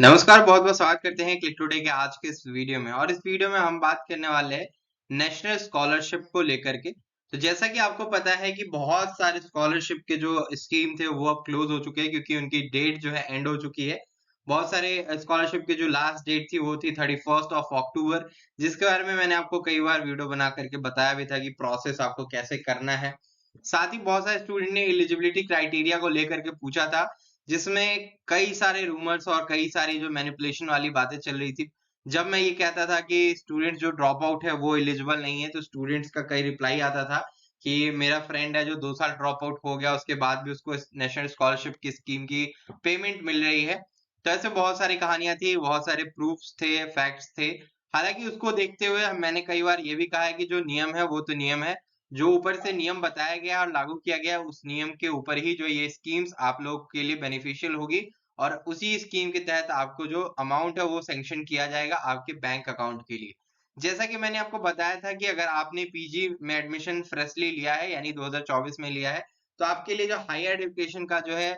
नमस्कार, बहुत-बहुत स्वागत करते हैं क्लिक टुडे के आज के इस वीडियो में। और इस वीडियो में हम बात करने वाले हैं नेशनल स्कॉलरशिप को लेकर के। तो जैसा कि आपको पता है कि बहुत सारे स्कॉलरशिप के जो स्कीम थे वो अब क्लोज हो चुके हैं, क्योंकि उनकी डेट जो है एंड हो चुकी है। बहुत सारे स्कॉलरशिप की जो लास्ट डेट थी वो थी 31st ऑफ अक्टूबर, जिसके बारे में मैंने आपको कई बार वीडियो बना करके बताया भी था कि प्रोसेस आपको कैसे करना है। साथ ही बहुत सारे स्टूडेंट ने एलिजिबिलिटी क्राइटेरिया को लेकर के पूछा था, जिसमें कई सारे रूमर्स और कई सारी जो मैनिपुलेशन वाली बातें चल रही थी। जब मैं ये कहता था कि स्टूडेंट्स जो ड्रॉप आउट है वो एलिजिबल नहीं है, तो स्टूडेंट्स का कई रिप्लाई आता था कि मेरा फ्रेंड है जो 2 साल ड्रॉप आउट हो गया, उसके बाद भी उसको इस नेशनल स्कॉलरशिप की स्कीम की पेमेंट मिल रही है। तो ऐसे बहुत सारी कहानियाँ थी, बहुत सारे प्रूफ्स थे, फैक्ट्स थे। हालाँकि उसको देखते हुए मैंने कई बार ये भी कहा है कि जो नियम है वो तो नियम है। जो ऊपर से नियम बताया गया और लागू किया गया, उस नियम के ऊपर ही जो ये स्कीम्स आप लोग के लिए बेनिफिशियल होगी, और उसी स्कीम के तहत आपको जो अमाउंट है वो सैंक्शन किया जाएगा आपके बैंक अकाउंट के लिए। जैसा कि मैंने आपको बताया था कि अगर आपने पीजी में एडमिशन फ्रेशली लिया है, यानी 2024 में लिया है, तो आपके लिए जो हायर एजुकेशन का जो है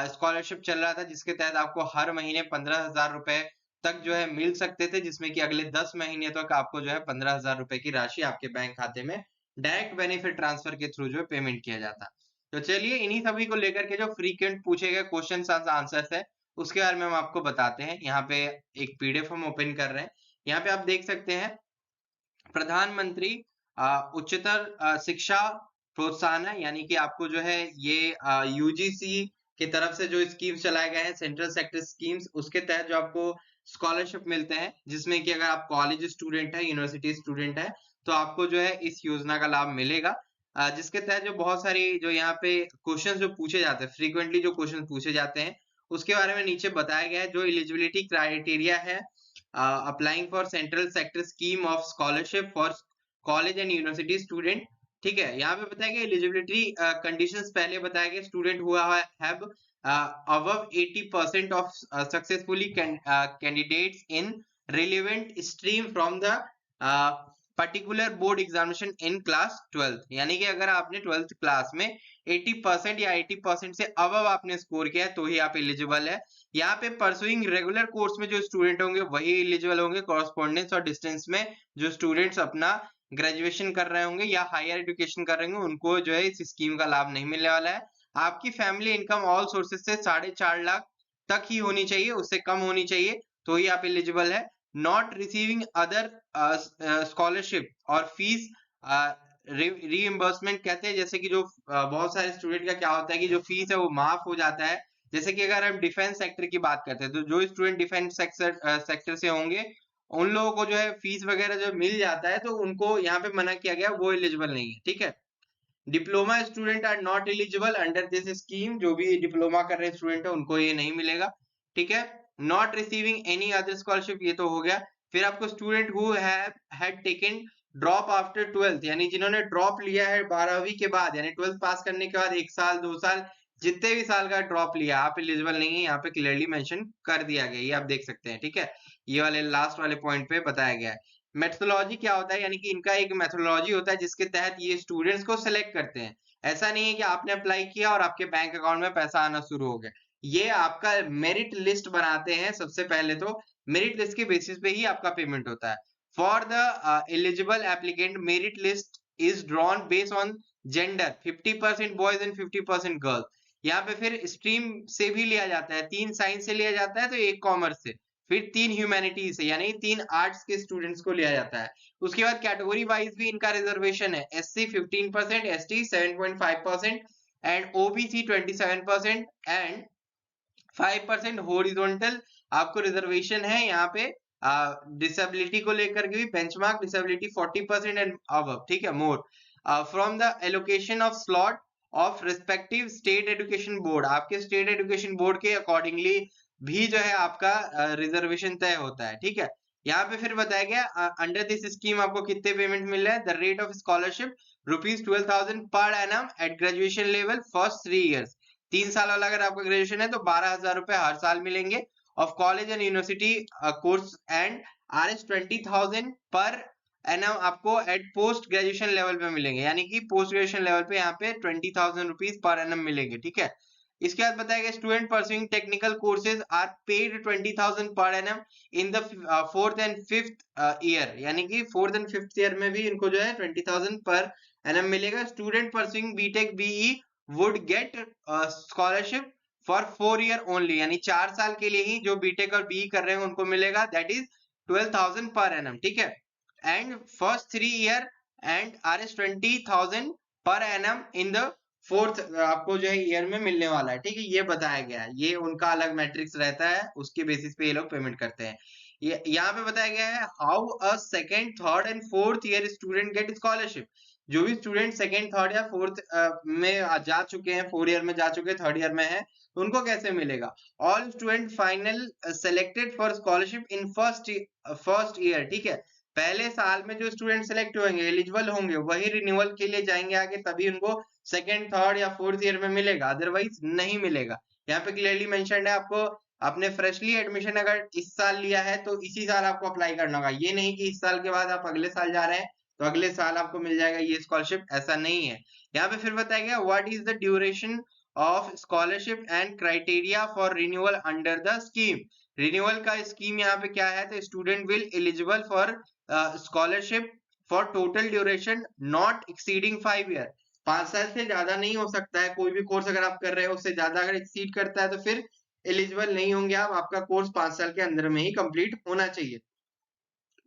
स्कॉलरशिप चल रहा था, जिसके तहत आपको हर महीने 15,000 रुपए तक जो है मिल सकते थे, जिसमें कि अगले 10 महीने तक आपको जो है 15,000 रुपए की राशि आपके बैंक खाते में डायरेक्ट बेनिफिट ट्रांसफर के थ्रू जो है पेमेंट किया जाता। तो चलिए इन्हीं सभी को लेकर के जो फ्रीक्वेंट पूछे गए क्वेश्चंस एंड आंसर्स है, उसके बारे में हम आपको बताते हैं। यहाँ पे एक पीडीएफ हम ओपन कर रहे हैं। यहाँ पे आप देख सकते हैं प्रधानमंत्री उच्चतर शिक्षा प्रोत्साहन है, यानी कि आपको जो है ये यूजीसी की तरफ से जो स्कीम्स चलाए गए हैं, सेंट्रल सेक्टर स्कीम्स, उसके तहत जो आपको स्कॉलरशिप मिलते हैं, जिसमें कि अगर आप कॉलेज स्टूडेंट है, यूनिवर्सिटी स्टूडेंट है, तो आपको जो है इस योजना का लाभ मिलेगा। जिसके तहत जो बहुत सारी जो यहाँ पे क्वेश्चंस जो पूछे जाते हैं, फ्रीक्वेंटली जो क्वेश्चन पूछे जाते हैं, उसके बारे में नीचे बताया गया है। जो एलिजिबिलिटी क्राइटेरिया है applying for central sector scheme of scholarship for college and university student, ठीक है। यहाँ पे बताया गया एलिजिबिलिटी कंडीशंस पहले बताया गया, स्टूडेंट हुआ have above 80% of successfully candidates in relevant stream from the particular board examination in class 12th, यानी कि अगर आपने 12th क्लास में 80% या 80% से अबव आपने स्कोर किया है तो ही आप एलिजिबल है। यहाँ पे परसुइंग रेगुलर कोर्स में जो स्टूडेंट होंगे वही एलिजिबल होंगे। कॉरेस्पॉन्डेंस और डिस्टेंस में जो स्टूडेंट्स अपना ग्रेजुएशन कर रहे होंगे या हायर एजुकेशन कर रहे होंगे, उनको जो है इस स्कीम का लाभ नहीं मिलने वाला है। आपकी फैमिली इनकम ऑल सोर्सेज से 4.5 लाख तक ही होनी चाहिए, उससे कम होनी चाहिए, तो ही आप एलिजिबल है। नॉट रिसीविंग अदर स्कॉलरशिप और फीस रीइंबर्समेंट कहते हैं, जैसे कि जो बहुत सारे स्टूडेंट का क्या होता है कि जो फीस है वो माफ हो जाता है। जैसे कि अगर हम डिफेंस सेक्टर की बात करते हैं, तो जो स्टूडेंट डिफेंस सेक्टर से होंगे, उन लोगों को जो है फीस वगैरह जो मिल जाता है, तो उनको यहाँ पे मना किया गया, वो एलिजिबल नहीं है, ठीक है। Diploma student are not eligible under this scheme, जो भी डिप्लोमा कर रहे स्टूडेंट है उनको ये नहीं मिलेगा, ठीक है। Not receiving any other scholarship, ये तो हो गया। फिर आपको student who had taken drop after 12th, यानी जिन्होंने ड्रॉप लिया है 12वीं के बाद, यानी 12th पास करने के बाद 1 साल 2 साल जितने भी साल का ड्रॉप लिया, आप एलिजिबल नहीं है, यहाँ पे क्लियरली मेंशन कर दिया गया, ये आप देख सकते हैं, ठीक है। ये वाले लास्ट वाले पॉइंट पे बताया गया है। मेथोडोलॉजी क्या होता है, यानी कि इनका एक मेथोडोलॉजी होता है जिसके तहत ये स्टूडेंट्स को सिलेक्ट करते हैं। ऐसा नहीं है कि आपने अप्लाई किया और आपके बैंक अकाउंट में पैसा आना शुरू हो गया। ये आपका मेरिट लिस्ट बनाते हैं सबसे पहले, तो मेरिट लिस्ट के बेसिस पे ही आपका पेमेंट होता है। For the eligible applicant merit list is drawn based on gender, 50% boys and 50% girls. यहाँ पे फिर स्ट्रीम से भी लिया जाता है, 3 साइंस से लिया जाता है तो 1 कॉमर्स से, फिर 3 ह्यूमैनिटीज से, यानी 3 आर्ट्स के स्टूडेंट्स को लिया जाता है। उसके बाद कैटेगरी वाइज भी इनका रिजर्वेशन है, SC 15%, ST 7.5% and OBC 27% and 5% horizontal आपको रिजर्वेशन है। यहाँ पे डिसेबिलिटी को लेकर के भी बेंचमार्क डिसेबिलिटी 40% एंड अबव, ठीक है, more from the allocation of slot of respective state education board, आपके स्टेट एजुकेशन बोर्ड के अकॉर्डिंगली भी जो है आपका रिजर्वेशन तय होता है, ठीक है। यहाँ पे फिर बताया गया अंडर दिस स्कीम आपको कितने पेमेंट मिल रहे हैं। The rate of scholarship ₹12,000 per annum at graduation level first 3 years, 3 साल वाला अगर आपका ग्रेजुएशन है तो 12,000 रुपए हर साल मिलेंगे। Of college and university course and RS 20,000 per annum आपको एट पोस्ट ग्रेजुएशन लेवल पे मिलेंगे, यानी कि पोस्ट ग्रेजुएशन लेवल पे यहाँ पे 20,000 रुपीज पर एनम मिलेंगे, ठीक है। इसके बाद बताया गया student pursuing technical courses are paid 20,000 per annum in the 4th and 5th year, यानी कि 4th एंड 5th ईयर में भी इनको जो है 20,000 पर एनम मिलेगा। Student pursuing BTech BE would get scholarship for 4 year only, यानी 4 साल के लिए ही जो बीटेक और बीई कर रहे हैं उनको मिलेगा, दैट इज 12,000 पर एनम, ठीक है। And first 3 year and R S 20,000 per annum in the 4th आपको जो है ईयर में मिलने वाला है, ठीक है। ये बताया गया है, ये उनका अलग मैट्रिक्स रहता है, उसके बेसिस पे ये लोग पेमेंट करते हैं। ये यहाँ पे बताया गया है how a second, third and 4th year student gate scholarship. जो भी स्टूडेंट सेकेंड, थर्ड या 4th में जा चुके हैं, 4 ईयर में जा चुके हैं, 3rd ईयर में है, तो उनको कैसे मिलेगा। All student final selected for scholarship in first year, ठीक है। पहले साल में जो स्टूडेंट सेलेक्ट होंगे, एलिजिबल होंगे, वही रिन्यूअल के लिए जाएंगे आगे, तभी उनको सेकेंड, थर्ड या 4th ईयर में मिलेगा, अदरवाइज नहीं मिलेगा। यहाँ पे क्लियरली मेंशन्ड है, आपको आपने फ्रेशली एडमिशन अगर इस साल लिया है तो इसी साल आपको अप्लाई करना होगा। ये नहीं कि इस साल के बाद आप अगले साल जा रहे हैं तो अगले साल आपको मिल जाएगा ये स्कॉलरशिप, ऐसा नहीं है। यहाँ पे फिर बताया गया what is the duration of scholarship and criteria for renewal under the scheme. Renewal का स्कीम यहाँ पे क्या है, तो student will eligible for scholarship for total duration not exceeding 5 year. 5 साल से ज्यादा नहीं हो सकता है, कोई भी कोर्स अगर आप कर रहे हो उससे ज्यादा अगर एक्सीड करता है तो फिर एलिजिबल नहीं होंगे आप, आपका कोर्स 5 साल के अंदर में ही कंप्लीट होना चाहिए।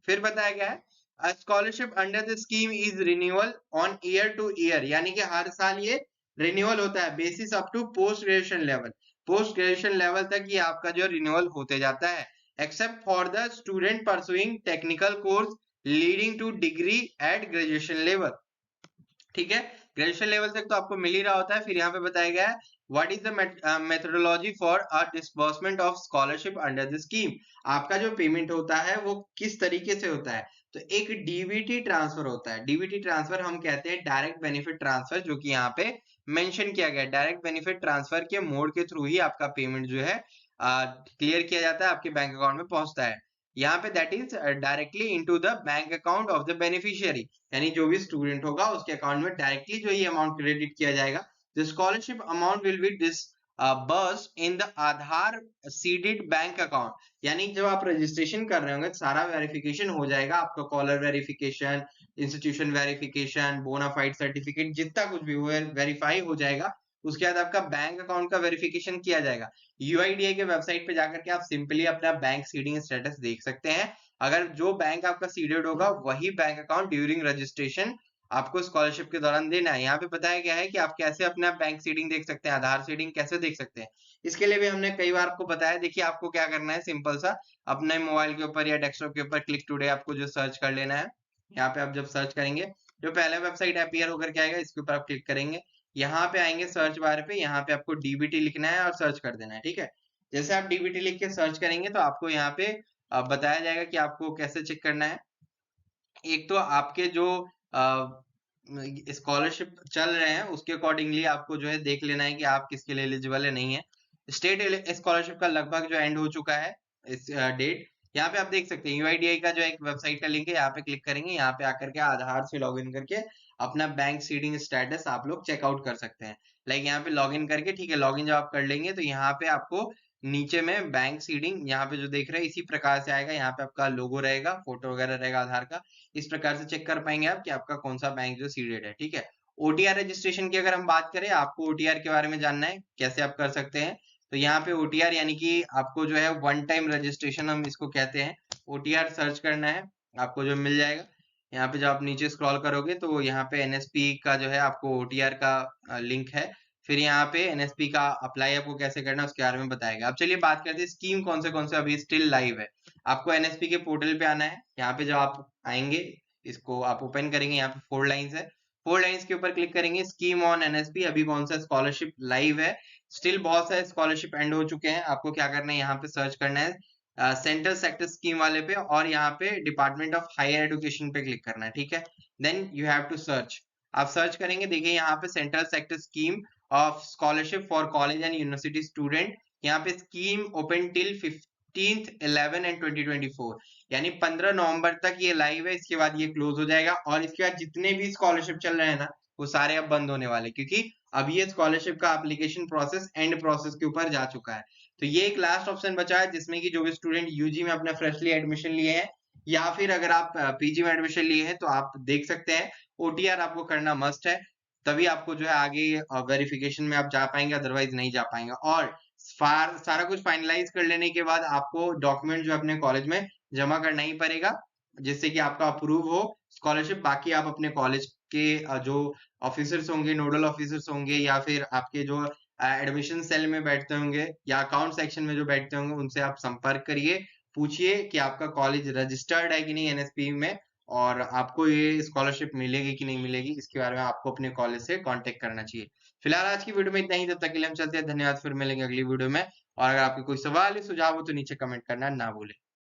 फिर बताया गया है scholarship under the scheme is renewal on year to year, यानी कि हर साल ये रिन्यूअल होता है basis up to post graduation level. Post graduation level तक ये आपका जो रिन्यूअल होते जाता है, except for the student pursuing technical course leading to degree at graduation level, ठीक है। ग्रेजुएशन लेवल तक तो आपको मिल ही रहा होता है। फिर यहाँ पे बताया गया है what is the methodology for a disbursement of scholarship under the scheme. आपका जो पेमेंट होता है वो किस तरीके से होता है, तो एक डीबीटी ट्रांसफर होता है। डीबीटी ट्रांसफर हम कहते हैं डायरेक्ट बेनिफिट ट्रांसफर, जो कि यहाँ पे मेंशन किया गया है। डायरेक्ट बेनिफिट ट्रांसफर के मोड के थ्रू ही आपका पेमेंट जो है क्लियर किया जाता है, आपके बैंक अकाउंट में पहुंचता है। यहाँ पे that is directly into the bank account of the beneficiary, यानी जो भी स्टूडेंट होगा उसके अकाउंट में डायरेक्टली जो ये अमाउंट क्रेडिट किया जाएगा। The scholarship amount will be burst in the Aadhaar seeded bank account, यानी जब आप रजिस्ट्रेशन कर रहे होंगे सारा वेरिफिकेशन हो जाएगा, आपका scholar verification, institution verification, bonafide certificate, जितना कुछ भी वो वेरीफाई हो जाएगा। उसके बाद आपका बैंक अकाउंट का वेरिफिकेशन किया जाएगा। यूआईडीआई के वेबसाइट पे जाकर के आप सिंपली अपना बैंक सीडिंग स्टेटस देख सकते हैं। अगर जो बैंक आपका सीडेड होगा वही बैंक अकाउंट ड्यूरिंग रजिस्ट्रेशन आपको स्कॉलरशिप के दौरान देना है। यहाँ पे बताया गया है कि आप कैसे अपना बैंक सीडिंग देख सकते हैं, आधार सीडिंग कैसे देख सकते हैं। इसके लिए भी हमने कई बार आपको बताया। देखिए आपको क्या करना है, सिंपल सा अपने मोबाइल के ऊपर या डेस्कटॉप के ऊपर क्लिक टुडे आपको जो सर्च कर लेना है। यहाँ पे आप जब सर्च करेंगे जो पहला वेबसाइट अपीयर होकर के आएगा इसके ऊपर आप क्लिक करेंगे। यहाँ पे आएंगे सर्च बार पे, यहाँ पे आपको डीबीटी लिखना है और सर्च कर देना है, ठीक है। जैसे आप डीबीटी लिख के सर्च करेंगे तो आपको यहाँ पे बताया जाएगा कि आपको कैसे चेक करना है। एक तो आपके जो स्कॉलरशिप चल रहे हैं उसके अकॉर्डिंगली आपको जो है देख लेना है कि आप किसके लिए एलिजिबल है, नहीं है। स्टेट स्कॉलरशिप का लगभग जो एंड हो चुका है इस डेट। यहाँ पे आप देख सकते हैं यूआईडीआई का जो एक वेबसाइट का लिंक है, यहाँ पे क्लिक करेंगे, यहाँ पे आकर के आधार से लॉगिन करके अपना बैंक सीडिंग स्टेटस आप लोग चेकआउट कर सकते हैं। लाइक यहाँ पे लॉगिन करके, ठीक है, लॉगिन जब आप कर लेंगे तो यहाँ पे आपको नीचे में बैंक सीडिंग यहाँ पे जो देख रहे हैं इसी प्रकार से आएगा। यहाँ पे आपका लोगो रहेगा, फोटो वगैरह रहेगा आधार का। इस प्रकार से चेक कर पाएंगे आप कि आपका कौन सा बैंक जो सीडेड है, ठीक है। ओटीआर रजिस्ट्रेशन की अगर हम बात करें, आपको ओटीआर के बारे में जानना है कैसे आप कर सकते हैं, तो यहाँ पे ओटीआर यानी कि आपको जो है वन टाइम रजिस्ट्रेशन हम इसको कहते हैं, ओटीआर सर्च करना है, आपको जो मिल जाएगा। यहाँ पे जब आप नीचे स्क्रॉल करोगे तो यहाँ पे एनएसपी का जो है आपको ओटीआर का लिंक है। फिर यहाँ पे एनएसपी का अप्लाई आपको कैसे करना है उसके बारे में बताएगा। अब चलिए बात करते हैं स्कीम कौन से अभी स्टिल लाइव है। आपको एनएसपी के पोर्टल पे आना है। यहाँ पे जब आप आएंगे इसको आप ओपन करेंगे, यहाँ पे 4 लाइन्स है, 4 लाइन्स के ऊपर क्लिक करेंगे, स्कीम ऑन एनएसपी, अभी कौन सा स्कॉलरशिप लाइव है। स्टिल बहुत सारे स्कॉलरशिप एंड हो चुके हैं। आपको क्या करना है, यहाँ पे सर्च करना है सेंट्रल सेक्टर स्कीम वाले पे और यहाँ पे डिपार्टमेंट ऑफ हायर एजुकेशन पे क्लिक करना है, ठीक है। Then you have to search, आप सर्च करेंगे, देखिए यहाँ पे central sector scheme of scholarship for college and university student, यहाँ पे scheme open till 15th 11 and 2024, यानी 15 नवंबर तक ये लाइव है। इसके बाद ये क्लोज हो जाएगा और इसके बाद जितने भी स्कॉलरशिप चल रहे हैं ना वो सारे अब बंद होने वाले, क्योंकि अब ये स्कॉलरशिप का एप्लीकेशन प्रोसेस एंड प्रोसेस के ऊपर जा चुका है। तो ये एक लास्ट ऑप्शन बचा है जिसमें कि जो भी स्टूडेंट यूजी में अपना फ्रेशली एडमिशन लिए हैं या फिर अगर आप पीजी में एडमिशन लिए हैं तो आप देख सकते हैं ओटीआर आपको करना मस्ट है। तभी आपको जो है आगे वेरिफिकेशन में आप जा पाएंगे, अदरवाइज नहीं जा पाएंगे। और सारा कुछ फाइनलाइज कर लेने के बाद आपको डॉक्यूमेंट जो अपने कॉलेज में जमा करना ही पड़ेगा जिससे कि आपका अप्रूव हो स्कॉलरशिप। बाकी आप अपने कॉलेज के जो ऑफिसर्स होंगे, नोडल ऑफिसर्स होंगे या फिर आपके जो एडमिशन सेल में बैठते होंगे या अकाउंट सेक्शन में जो बैठते होंगे उनसे आप संपर्क करिए, पूछिए कि आपका कॉलेज रजिस्टर्ड है कि नहीं एनएसपी में और आपको ये स्कॉलरशिप मिलेगी कि नहीं मिलेगी, इसके बारे में आपको अपने कॉलेज से कांटेक्ट करना चाहिए। फिलहाल आज की वीडियो में इतना ही, तब तक के लिए हम चलते हैं, धन्यवाद, फिर मिलेंगे अगली वीडियो में। और अगर आपके कोई सवाल या सुझाव हो तो नीचे कमेंट करना ना भूलें।